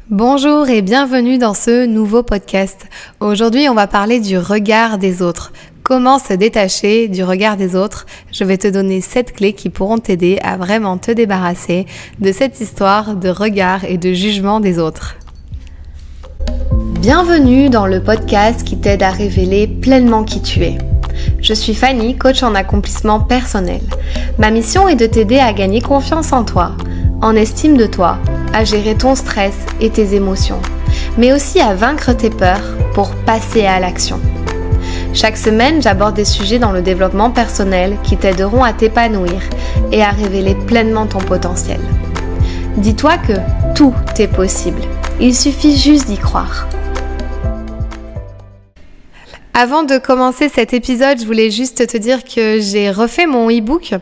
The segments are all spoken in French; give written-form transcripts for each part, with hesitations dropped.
Bonjour et bienvenue dans ce nouveau podcast. Aujourd'hui, on va parler du regard des autres. Comment se détacher du regard des autres? Je vais te donner 7 clés qui pourront t'aider à vraiment te débarrasser de cette histoire de regard et de jugement des autres. Bienvenue dans le podcast qui t'aide à révéler pleinement qui tu es. Je suis Fanny, coach en accomplissement personnel. Ma mission est de t'aider à gagner confiance en toi, en estime de toi, à gérer ton stress et tes émotions, mais aussi à vaincre tes peurs pour passer à l'action. Chaque semaine, j'aborde des sujets dans le développement personnel qui t'aideront à t'épanouir et à révéler pleinement ton potentiel. Dis-toi que tout est possible, il suffit juste d'y croire. Avant de commencer cet épisode, je voulais juste te dire que j'ai refait mon e-book.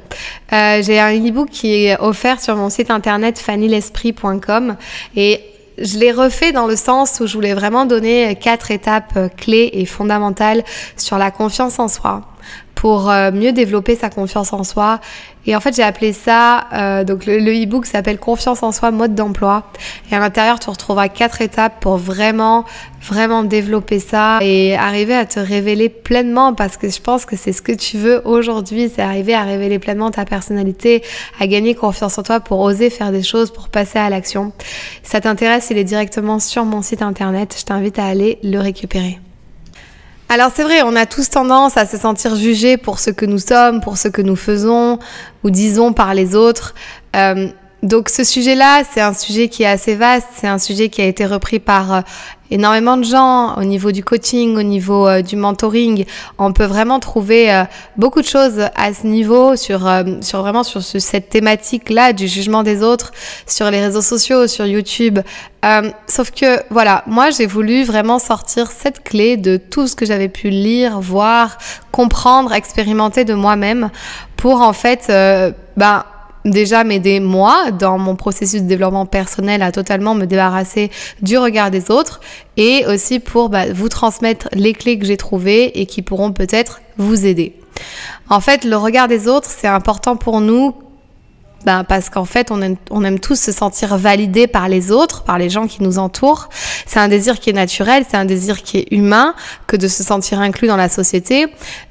J'ai un e-book qui est offert sur mon site internet fannylesprit.com et je l'ai refait dans le sens où je voulais vraiment donner 4 étapes clés et fondamentales sur la confiance en soi pour mieux développer sa confiance en soi. Et en fait, j'ai appelé ça, donc le e-book s'appelle Confiance en soi, mode d'emploi. Et à l'intérieur, tu retrouveras 4 étapes pour vraiment développer ça et arriver à te révéler pleinement, parce que je pense que c'est ce que tu veux aujourd'hui, c'est arriver à révéler pleinement ta personnalité, à gagner confiance en toi pour oser faire des choses, pour passer à l'action. Si ça t'intéresse, il est directement sur mon site internet. Je t'invite à aller le récupérer. Alors c'est vrai, on a tous tendance à se sentir jugés pour ce que nous sommes, pour ce que nous faisons ou disons par les autres. Donc ce sujet-là, c'est un sujet qui est assez vaste, c'est un sujet qui a été repris par énormément de gens au niveau du coaching, au niveau du mentoring. On peut vraiment trouver beaucoup de choses à ce niveau sur cette thématique-là du jugement des autres, sur les réseaux sociaux, sur YouTube. Sauf que voilà, moi j'ai voulu vraiment sortir cette clé de tout ce que j'avais pu lire, voir, comprendre, expérimenter de moi-même pour en fait déjà m'aider moi dans mon processus de développement personnel à totalement me débarrasser du regard des autres et aussi pour vous transmettre les clés que j'ai trouvées et qui pourront peut-être vous aider. En fait, le regard des autres, c'est important pour nous parce qu'en fait, on aime tous se sentir validés par les autres, par les gens qui nous entourent. C'est un désir qui est naturel, c'est un désir qui est humain que de se sentir inclus dans la société,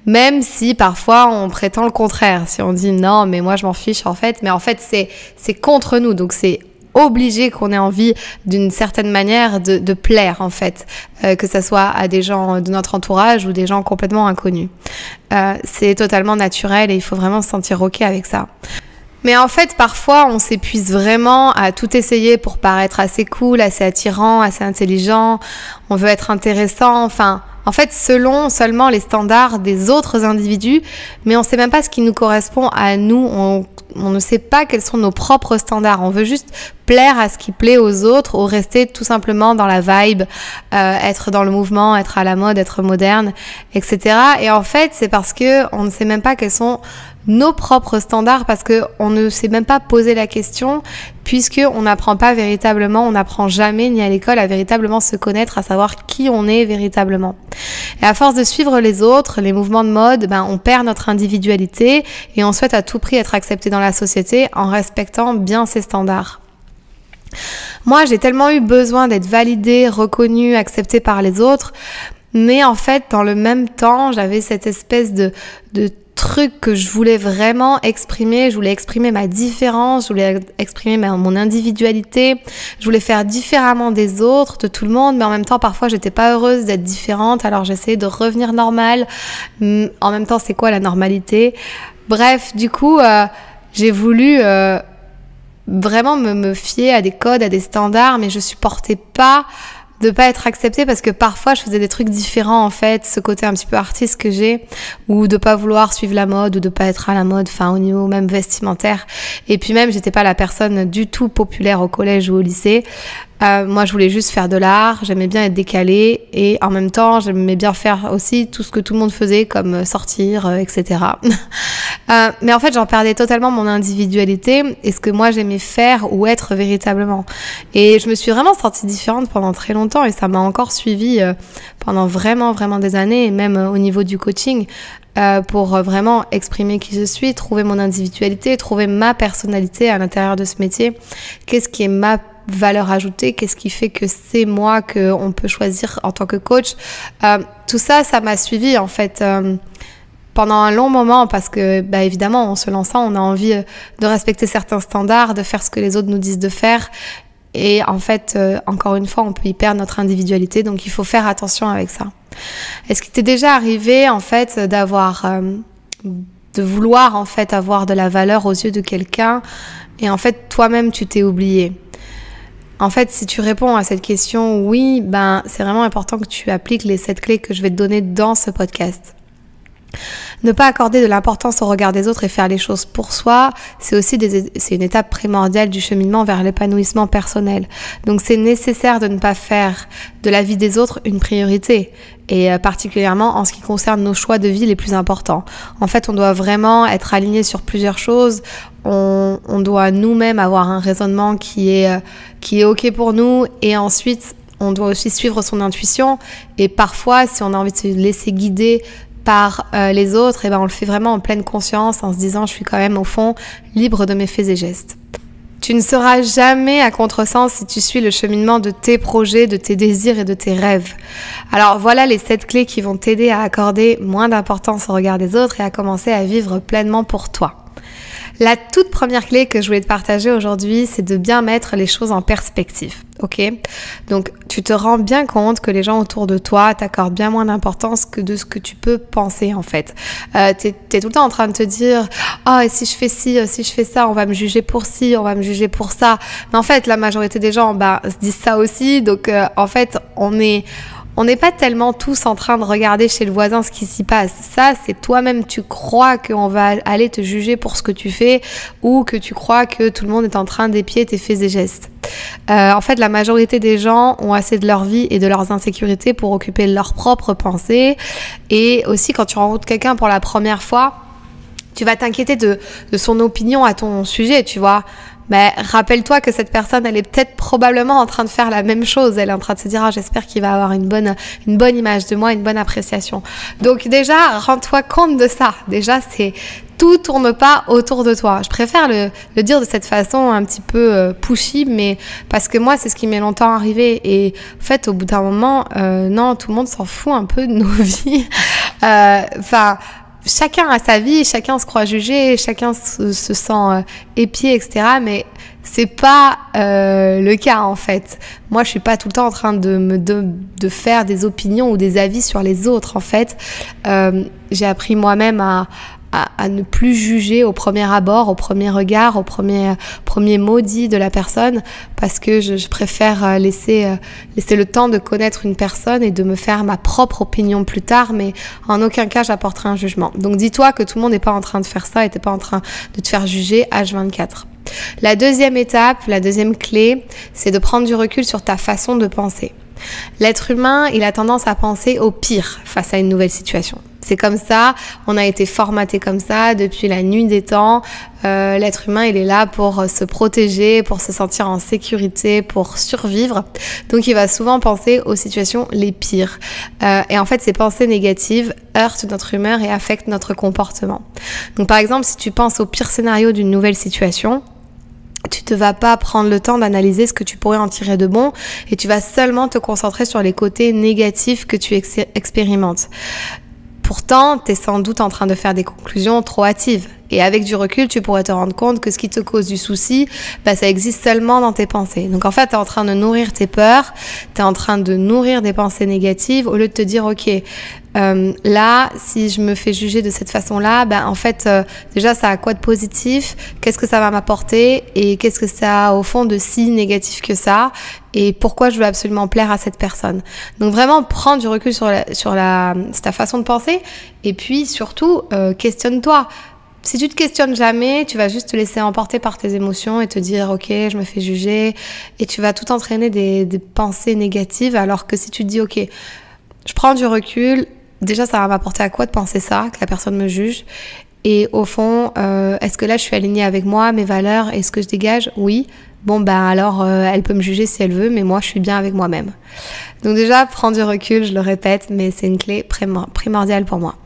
même si parfois on prétend le contraire. Si on dit non, mais moi je m'en fiche en fait, mais en fait c'est contre nous, donc c'est obligé qu'on ait envie d'une certaine manière de plaire en fait, que ça soit à des gens de notre entourage ou des gens complètement inconnus. C'est totalement naturel et il faut vraiment se sentir ok avec ça. Mais en fait, parfois, on s'épuise vraiment à tout essayer pour paraître assez cool, assez attirant, assez intelligent. On veut être intéressant, en fait, selon seulement les standards des autres individus, mais on ne sait même pas ce qui nous correspond à nous. On ne sait pas quels sont nos propres standards. On veut juste plaire à ce qui plaît aux autres ou rester tout simplement dans la vibe, être dans le mouvement, être à la mode, être moderne, etc. Et en fait, c'est parce que on ne sait même pas quels sont nos propres standards, parce que on ne s'est même pas posé la question, puisque on n'apprend pas véritablement, on n'apprend jamais ni à l'école à véritablement se connaître, à savoir qui on est véritablement. Et à force de suivre les autres, les mouvements de mode, on perd notre individualité et on souhaite à tout prix être accepté dans la société en respectant bien ses standards. Moi, j'ai tellement eu besoin d'être validée, reconnue, acceptée par les autres, mais en fait, dans le même temps, j'avais cette espèce de truc que je voulais vraiment exprimer. Je voulais exprimer ma différence, je voulais exprimer mon individualité, je voulais faire différemment des autres, de tout le monde, mais en même temps parfois j'étais pas heureuse d'être différente, alors j'essayais de revenir normale. En même temps, c'est quoi la normalité? Bref, du coup j'ai voulu vraiment me fier à des codes, à des standards, mais je supportais pas de pas être acceptée, parce que parfois je faisais des trucs différents en fait, ce côté un petit peu artiste que j'ai, ou de pas vouloir suivre la mode, ou de pas être à la mode, au niveau même vestimentaire. Et puis même, j'étais pas la personne du tout populaire au collège ou au lycée. Moi, je voulais juste faire de l'art, j'aimais bien être décalée et en même temps, j'aimais bien faire aussi tout ce que tout le monde faisait, comme sortir, etc. Mais en fait, j'en perdais totalement mon individualité et ce que moi j'aimais faire ou être véritablement. Et je me suis vraiment sentie différente pendant très longtemps et ça m'a encore suivie pendant vraiment des années, et même au niveau du coaching. Pour vraiment exprimer qui je suis, trouver mon individualité, trouver ma personnalité à l'intérieur de ce métier. Qu'est-ce qui est valeur ajoutée, qu'est-ce qui fait que c'est moi qu'on peut choisir en tant que coach. Tout ça, ça m'a suivi en fait pendant un long moment parce que évidemment en se lançant on a envie de respecter certains standards, de faire ce que les autres nous disent de faire et en fait encore une fois on peut y perdre notre individualité, donc il faut faire attention avec ça. Est-ce qu'il t'est déjà arrivé en fait de vouloir en fait avoir de la valeur aux yeux de quelqu'un et en fait toi-même tu t'es oublié? En fait, si tu réponds à cette question oui, c'est vraiment important que tu appliques les 7 clés que je vais te donner dans ce podcast. Ne pas accorder de l'importance au regard des autres et faire les choses pour soi, c'est une étape primordiale du cheminement vers l'épanouissement personnel. Donc c'est nécessaire de ne pas faire de la vie des autres une priorité, et particulièrement en ce qui concerne nos choix de vie les plus importants. En fait, on doit vraiment être aligné sur plusieurs choses. On doit nous-mêmes avoir un raisonnement qui est OK pour nous, et ensuite on doit aussi suivre son intuition, et parfois si on a envie de se laisser guider par les autres, on le fait vraiment en pleine conscience, en se disant je suis quand même au fond libre de mes faits et gestes. Tu ne seras jamais à contresens si tu suis le cheminement de tes projets, de tes désirs et de tes rêves. Alors voilà les 7 clés qui vont t'aider à accorder moins d'importance au regard des autres et à commencer à vivre pleinement pour toi. La toute première clé que je voulais te partager aujourd'hui, c'est de bien mettre les choses en perspective, ok? Donc, tu te rends bien compte que les gens autour de toi t'accordent bien moins d'importance que de ce que tu peux penser, en fait. T'es tout le temps en train de te dire « Oh, et si je fais ci, si je fais ça, on va me juger pour ci, on va me juger pour ça. » Mais en fait, la majorité des gens, se disent ça aussi. Donc, en fait, on n'est pas tellement tous en train de regarder chez le voisin ce qui s'y passe. Ça, c'est toi-même, tu crois qu'on va aller te juger pour ce que tu fais ou que tu crois que tout le monde est en train d'épier tes faits et gestes. En fait, la majorité des gens ont assez de leur vie et de leurs insécurités pour occuper leurs propres pensées. Et aussi, quand tu rencontres quelqu'un pour la première fois, tu vas t'inquiéter de son opinion à ton sujet, tu vois. Mais rappelle-toi que cette personne, elle est peut-être probablement en train de faire la même chose. Elle est en train de se dire, j'espère qu'il va avoir une bonne image de moi, une bonne appréciation. Donc déjà, rends-toi compte de ça. Déjà, tout tourne pas autour de toi. Je préfère le dire de cette façon un petit peu pushy, mais parce que moi, c'est ce qui m'est longtemps arrivé. Et en fait, au bout d'un moment, non, tout le monde s'en fout un peu de nos vies. Chacun a sa vie, chacun se croit jugé, chacun se sent épié, etc. Mais c'est pas le cas en fait. Moi, je suis pas tout le temps en train de faire des opinions ou des avis sur les autres. En fait, j'ai appris moi-même à ne plus juger au premier abord, au premier regard, au premier mot dit de la personne, parce que je préfère laisser le temps de connaître une personne et de me faire ma propre opinion plus tard, mais en aucun cas j'apporterai un jugement. Donc dis-toi que tout le monde n'est pas en train de faire ça et t'es pas en train de te faire juger H24. La deuxième étape, la deuxième clé, c'est de prendre du recul sur ta façon de penser. L'être humain, il a tendance à penser au pire face à une nouvelle situation. C'est comme ça, on a été formaté comme ça depuis la nuit des temps. L'être humain, il est là pour se protéger, pour se sentir en sécurité, pour survivre. Donc, il va souvent penser aux situations les pires. Et en fait, ces pensées négatives heurtent notre humeur et affectent notre comportement. Donc, par exemple, si tu penses au pire scénario d'une nouvelle situation, tu ne vas pas prendre le temps d'analyser ce que tu pourrais en tirer de bon et tu vas seulement te concentrer sur les côtés négatifs que tu expérimentes. Pourtant, tu es sans doute en train de faire des conclusions trop hâtives. Et avec du recul, tu pourrais te rendre compte que ce qui te cause du souci, ça existe seulement dans tes pensées. Donc en fait, tu es en train de nourrir tes peurs, tu es en train de nourrir des pensées négatives au lieu de te dire, ok, là, si je me fais juger de cette façon-là, en fait, déjà, ça a quoi de positif? Qu'est-ce que ça va m'apporter? Et qu'est-ce que ça a au fond de si négatif que ça? Et pourquoi je veux absolument plaire à cette personne? Donc vraiment, prends du recul sur ta façon de penser. Et puis surtout, questionne-toi. Si tu te questionnes jamais, tu vas juste te laisser emporter par tes émotions et te dire « Ok, je me fais juger » et tu vas tout entraîner des pensées négatives, alors que si tu te dis « Ok, je prends du recul, déjà ça va m'apporter à quoi de penser ça, que la personne me juge ?» Et au fond, est-ce que là je suis alignée avec moi, mes valeurs et ce que je dégage? Oui. Bon, alors elle peut me juger si elle veut, mais moi je suis bien avec moi-même. Donc déjà, prends du recul, je le répète, mais c'est une clé primordiale pour moi.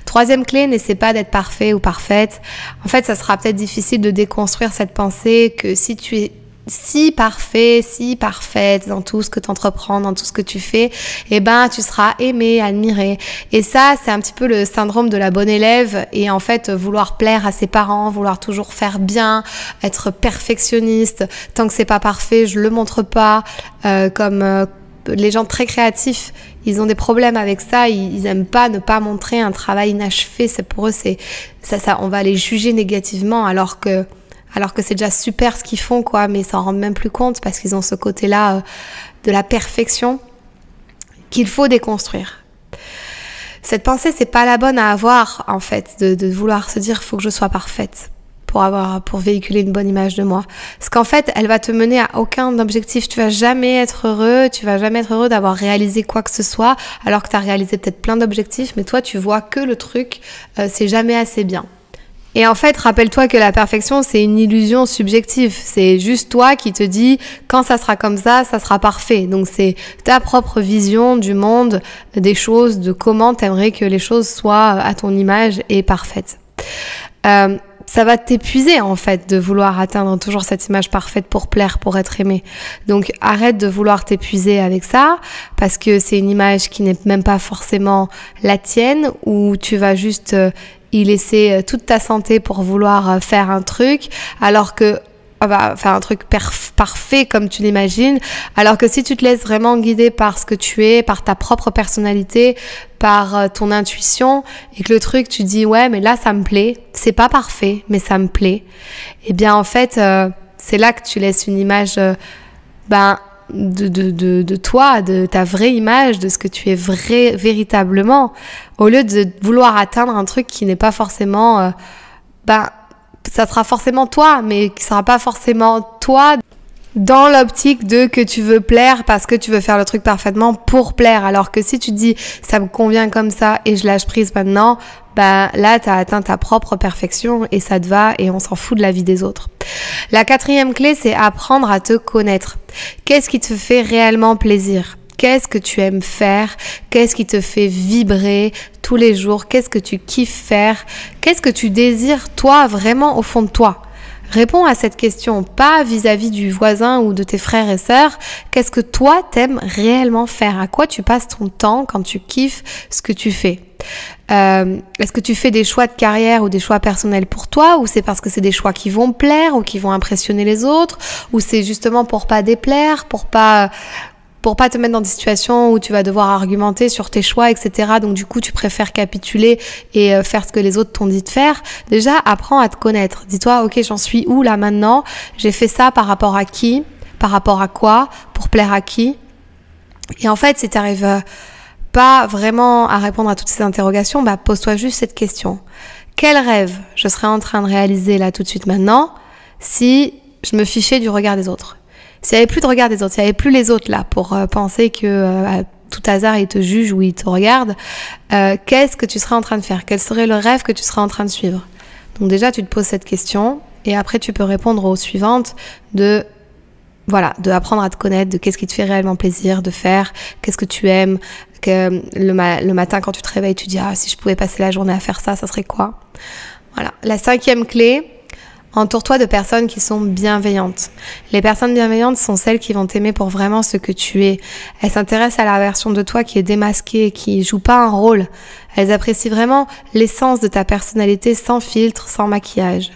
Troisième clé, n'essaie pas d'être parfait ou parfaite. En fait, ça sera peut-être difficile de déconstruire cette pensée que si tu es si parfait, si parfaite dans tout ce que tu entreprends, dans tout ce que tu fais, eh ben tu seras aimé, admiré. Et ça, c'est un petit peu le syndrome de la bonne élève et en fait vouloir plaire à ses parents, vouloir toujours faire bien, être perfectionniste. Tant que c'est pas parfait, je le montre pas. Les gens très créatifs, ils ont des problèmes avec ça, ils aiment pas ne pas montrer un travail inachevé. C'est pour eux, c'est ça, on va les juger négativement alors que c'est déjà super ce qu'ils font, quoi, mais ils s'en rendent même plus compte parce qu'ils ont ce côté-là de la perfection qu'il faut déconstruire. Cette pensée, c'est pas la bonne à avoir, en fait, de vouloir se dire faut que je sois parfaite pour véhiculer une bonne image de moi. Parce qu'en fait, elle va te mener à aucun objectif. Tu vas jamais être heureux d'avoir réalisé quoi que ce soit, alors que tu as réalisé peut-être plein d'objectifs, mais toi, tu vois que le truc, c'est jamais assez bien. Et en fait, rappelle-toi que la perfection, c'est une illusion subjective. C'est juste toi qui te dis, quand ça sera comme ça sera parfait. Donc c'est ta propre vision du monde, des choses, de comment t'aimerais que les choses soient à ton image et parfaites. Ça va t'épuiser en fait de vouloir atteindre toujours cette image parfaite pour plaire, pour être aimé. Donc arrête de vouloir t'épuiser avec ça parce que c'est une image qui n'est même pas forcément la tienne où tu vas juste y laisser toute ta santé pour vouloir faire un truc alors que faire un truc parfait comme tu l'imagines, alors que si tu te laisses vraiment guider par ce que tu es, par ta propre personnalité, par ton intuition, et que le truc tu dis ouais mais là ça me plaît, c'est pas parfait mais ça me plaît, et bien en fait c'est là que tu laisses une image de toi, de ta vraie image, de ce que tu es véritablement, au lieu de vouloir atteindre un truc qui n'est pas forcément ça sera forcément toi, mais qui sera pas forcément toi dans l'optique de que tu veux plaire parce que tu veux faire le truc parfaitement pour plaire. Alors que si tu te dis ça me convient comme ça et je lâche prise maintenant, là t'as atteint ta propre perfection et ça te va et on s'en fout de la vie des autres. La 4e clé, c'est apprendre à te connaître. Qu'est-ce qui te fait réellement plaisir ? Qu'est-ce que tu aimes faire? Qu'est-ce qui te fait vibrer tous les jours? Qu'est-ce que tu kiffes faire? Qu'est-ce que tu désires toi vraiment au fond de toi? Réponds à cette question, pas vis-à-vis du voisin ou de tes frères et sœurs. Qu'est-ce que toi t'aimes réellement faire? À quoi tu passes ton temps quand tu kiffes ce que tu fais? Est-ce que tu fais des choix de carrière ou des choix personnels pour toi, ou c'est parce que c'est des choix qui vont plaire ou qui vont impressionner les autres, ou c'est justement pour pas déplaire, pour pas te mettre dans des situations où tu vas devoir argumenter sur tes choix, etc. Donc du coup, tu préfères capituler et faire ce que les autres t'ont dit de faire. Déjà, apprends à te connaître. Dis-toi, ok, j'en suis où là maintenant? J'ai fait ça par rapport à qui? Par rapport à quoi? Pour plaire à qui? Et en fait, si tu n'arrives pas vraiment à répondre à toutes ces interrogations, pose-toi juste cette question. Quel rêve je serais en train de réaliser là tout de suite maintenant si je me fichais du regard des autres? S'il n'y avait plus de regard des autres, s'il n'y avait plus les autres là pour penser que à tout hasard ils te jugent ou ils te regardent, qu'est-ce que tu serais en train de faire? Quel serait le rêve que tu serais en train de suivre? Donc déjà tu te poses cette question et après tu peux répondre aux suivantes de apprendre à te connaître, de qu'est-ce qui te fait réellement plaisir de faire, qu'est-ce que tu aimes, que le matin quand tu te réveilles tu dis si je pouvais passer la journée à faire ça serait quoi? Voilà. La 5e clé, entoure-toi de personnes qui sont bienveillantes. Les personnes bienveillantes sont celles qui vont t'aimer pour vraiment ce que tu es. Elles s'intéressent à la version de toi qui est démasquée, qui joue pas un rôle. Elles apprécient vraiment l'essence de ta personnalité sans filtre, sans maquillage.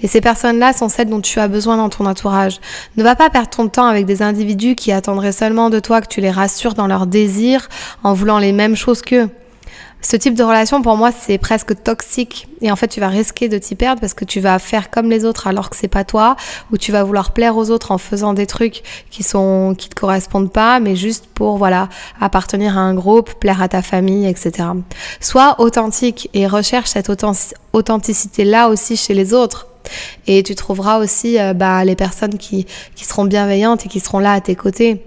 Et ces personnes-là sont celles dont tu as besoin dans ton entourage. Ne va pas perdre ton temps avec des individus qui attendraient seulement de toi que tu les rassures dans leurs désirs en voulant les mêmes choses qu'eux. Ce type de relation, pour moi, c'est presque toxique. Et en fait, tu vas risquer de t'y perdre parce que tu vas faire comme les autres alors que c'est pas toi, ou tu vas vouloir plaire aux autres en faisant des trucs qui te correspondent pas, mais juste pour, appartenir à un groupe, plaire à ta famille, etc. Sois authentique et recherche cette authenticité-là aussi chez les autres. Et tu trouveras aussi, les personnes qui seront bienveillantes et qui seront là à tes côtés.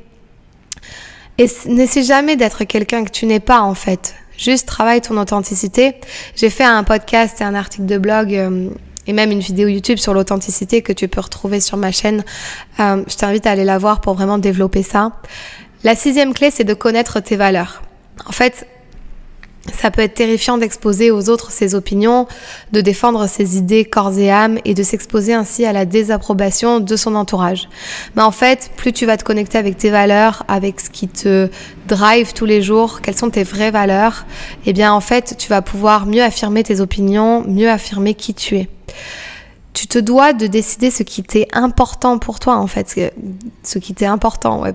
Et n'essaie jamais d'être quelqu'un que tu n'es pas, en fait. Juste travaille ton authenticité. J'ai fait un podcast et un article de blog et même une vidéo YouTube sur l'authenticité que tu peux retrouver sur ma chaîne. Je t'invite à aller la voir pour vraiment développer ça. La 6e clé, c'est de connaître tes valeurs. En fait, Ça peut être terrifiant d'exposer aux autres ses opinions, de défendre ses idées corps et âme et de s'exposer ainsi à la désapprobation de son entourage. Mais en fait, plus tu vas te connecter avec tes valeurs, avec ce qui te drive tous les jours, quelles sont tes vraies valeurs, eh bien en fait, tu vas pouvoir mieux affirmer tes opinions, mieux affirmer qui tu es. Tu te dois de décider ce qui t'est important pour toi, en fait. Ce qui t'est important,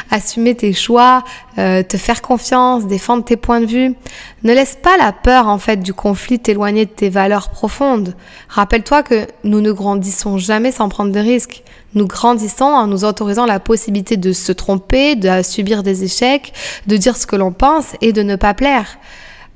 Assumer tes choix, te faire confiance, défendre tes points de vue. Ne laisse pas la peur, en fait, du conflit t'éloigner de tes valeurs profondes. Rappelle-toi que nous ne grandissons jamais sans prendre de risques. Nous grandissons en nous autorisant la possibilité de se tromper, de subir des échecs, de dire ce que l'on pense et de ne pas plaire.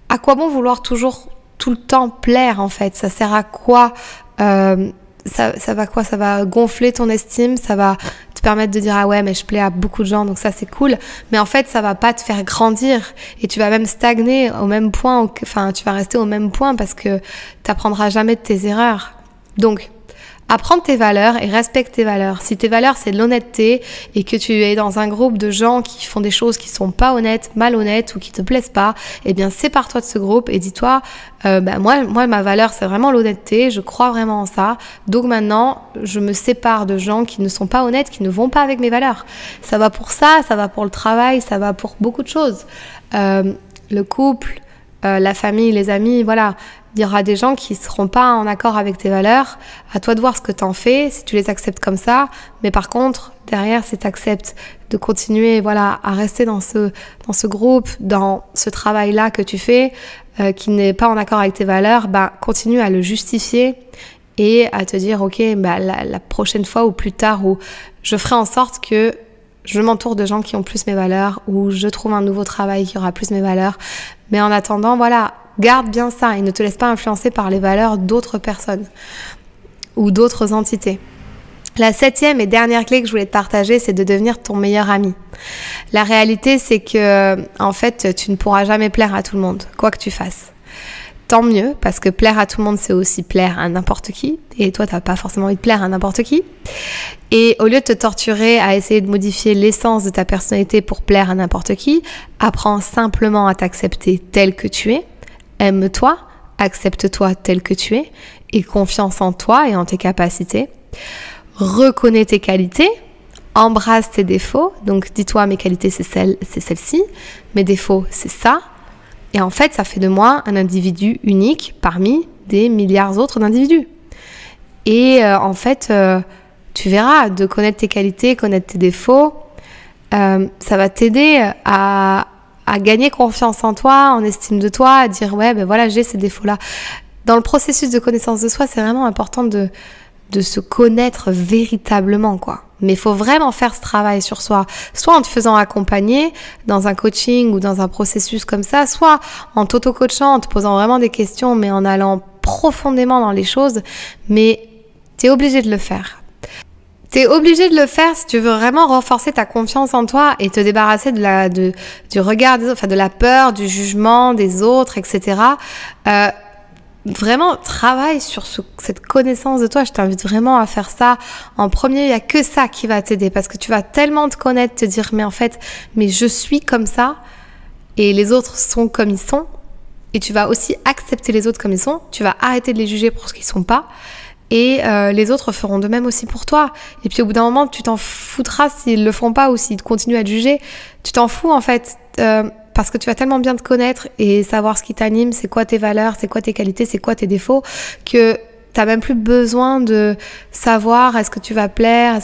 À quoi bon vouloir toujours, tout le temps plaire, en fait? Ça sert à quoi? Ça va quoi? Ça va gonfler ton estime, ça va te permettre de dire ah ouais mais je plais à beaucoup de gens donc ça c'est cool, mais en fait ça va pas te faire grandir et tu vas même stagner au même point, enfin tu vas rester au même point parce que t'apprendras jamais de tes erreurs. Donc apprends tes valeurs et respecte tes valeurs. Si tes valeurs, c'est l'honnêteté et que tu es dans un groupe de gens qui font des choses qui sont pas honnêtes, malhonnêtes ou qui te plaisent pas, eh bien, sépare-toi de ce groupe et dis-toi, moi, ma valeur, c'est vraiment l'honnêteté. Je crois vraiment en ça. Donc maintenant, je me sépare de gens qui ne sont pas honnêtes, qui ne vont pas avec mes valeurs. Ça va pour ça va pour le travail, ça va pour beaucoup de choses. Le couple, la famille, les amis, voilà. Il y aura des gens qui seront pas en accord avec tes valeurs. À toi de voir ce que t'en fais, si tu les acceptes comme ça. Mais par contre, derrière, si t'acceptes de continuer, voilà, à rester dans ce groupe, dans ce travail-là que tu fais, qui n'est pas en accord avec tes valeurs, continue à le justifier et à te dire, ok, la prochaine fois ou plus tard, où je ferai en sorte que je m'entoure de gens qui ont plus mes valeurs, ou je trouve un nouveau travail qui aura plus mes valeurs. Mais en attendant, voilà, garde bien ça et ne te laisse pas influencer par les valeurs d'autres personnes ou d'autres entités. La 7e et dernière clé que je voulais te partager, c'est de devenir ton meilleur ami. La réalité, c'est que, en fait, tu ne pourras jamais plaire à tout le monde, quoi que tu fasses. Tant mieux, parce que plaire à tout le monde, c'est aussi plaire à n'importe qui. Et toi, t'as pas forcément envie de plaire à n'importe qui. Et au lieu de te torturer à essayer de modifier l'essence de ta personnalité pour plaire à n'importe qui, apprends simplement à t'accepter tel que tu es. Aime-toi, accepte-toi tel que tu es, aie confiance en toi et en tes capacités. Reconnais tes qualités, embrasse tes défauts. Donc dis-toi, mes qualités c'est celle-ci, mes défauts c'est ça. Et en fait, ça fait de moi un individu unique parmi des milliards d'autres d'individus. Et en fait, tu verras, de connaître tes qualités, connaître tes défauts, ça va t'aider à gagner confiance en toi, en estime de toi, à dire ouais, voilà, j'ai ces défauts-là. Dans le processus de connaissance de soi, c'est vraiment important de se connaître véritablement, quoi. Mais il faut vraiment faire ce travail sur soi, soit en te faisant accompagner dans un coaching ou dans un processus comme ça, soit en t'auto-coachant, en te posant vraiment des questions, mais en allant profondément dans les choses. Mais t'es obligé de le faire. T'es obligé de le faire si tu veux vraiment renforcer ta confiance en toi et te débarrasser du regard des autres, enfin de la peur, du jugement des autres, etc. Vraiment, travaille sur cette connaissance de toi. Je t'invite vraiment à faire ça. En premier, il n'y a que ça qui va t'aider parce que tu vas tellement te connaître, te dire mais en fait, mais je suis comme ça et les autres sont comme ils sont. Et tu vas aussi accepter les autres comme ils sont. Tu vas arrêter de les juger pour ce qu'ils sont pas. Et les autres feront de même aussi pour toi. Et puis au bout d'un moment, tu t'en foutras s'ils le font pas ou s'ils continuent à te juger. Tu t'en fous en fait, parce que tu vas tellement bien te connaître et savoir ce qui t'anime, c'est quoi tes valeurs, c'est quoi tes qualités, c'est quoi tes défauts, que t'as même plus besoin de savoir est-ce que tu vas plaire,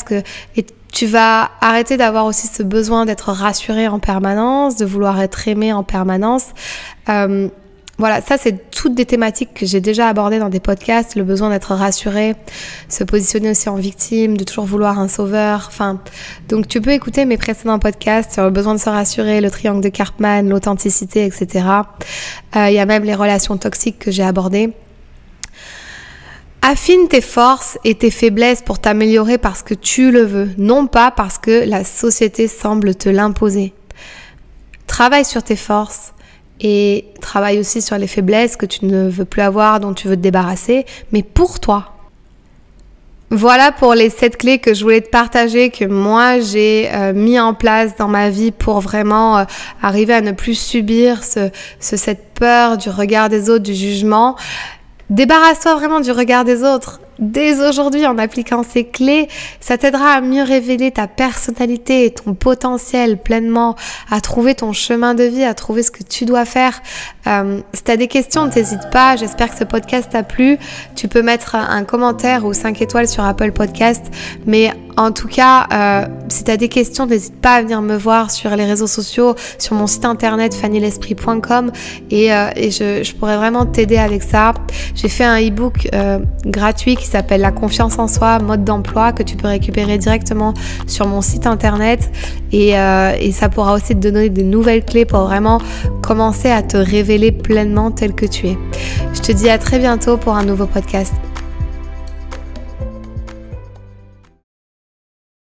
et tu vas arrêter d'avoir aussi ce besoin d'être rassuré en permanence, de vouloir être aimé en permanence. Voilà, ça c'est toutes des thématiques que j'ai déjà abordées dans des podcasts, le besoin d'être rassuré, se positionner aussi en victime, de toujours vouloir un sauveur, enfin, donc tu peux écouter mes précédents podcasts sur le besoin de se rassurer, le triangle de Karpman, l'authenticité, etc. Il y a même les relations toxiques que j'ai abordées. Affine tes forces et tes faiblesses pour t'améliorer parce que tu le veux, non pas parce que la société semble te l'imposer. Travaille sur tes forces. Et travaille aussi sur les faiblesses que tu ne veux plus avoir, dont tu veux te débarrasser, mais pour toi. Voilà pour les 7 clés que je voulais te partager, que moi j'ai mis en place dans ma vie pour vraiment arriver à ne plus subir cette peur du regard des autres, du jugement. Débarrasse-toi vraiment du regard des autres. Dès aujourd'hui, en appliquant ces clés, ça t'aidera à mieux révéler ta personnalité et ton potentiel pleinement, à trouver ton chemin de vie, à trouver ce que tu dois faire. Si tu as des questions, n'hésite pas. J'espère que ce podcast t'a plu. Tu peux mettre un commentaire ou 5 étoiles sur Apple Podcast. Mais en tout cas, si tu as des questions, n'hésite pas à venir me voir sur les réseaux sociaux, sur mon site internet fannylesprit.com et je pourrais vraiment t'aider avec ça. J'ai fait un e-book gratuit qui s'appelle La confiance en soi, mode d'emploi, que tu peux récupérer directement sur mon site internet et ça pourra aussi te donner des nouvelles clés pour vraiment commencer à te révéler pleinement tel que tu es. Je te dis à très bientôt pour un nouveau podcast.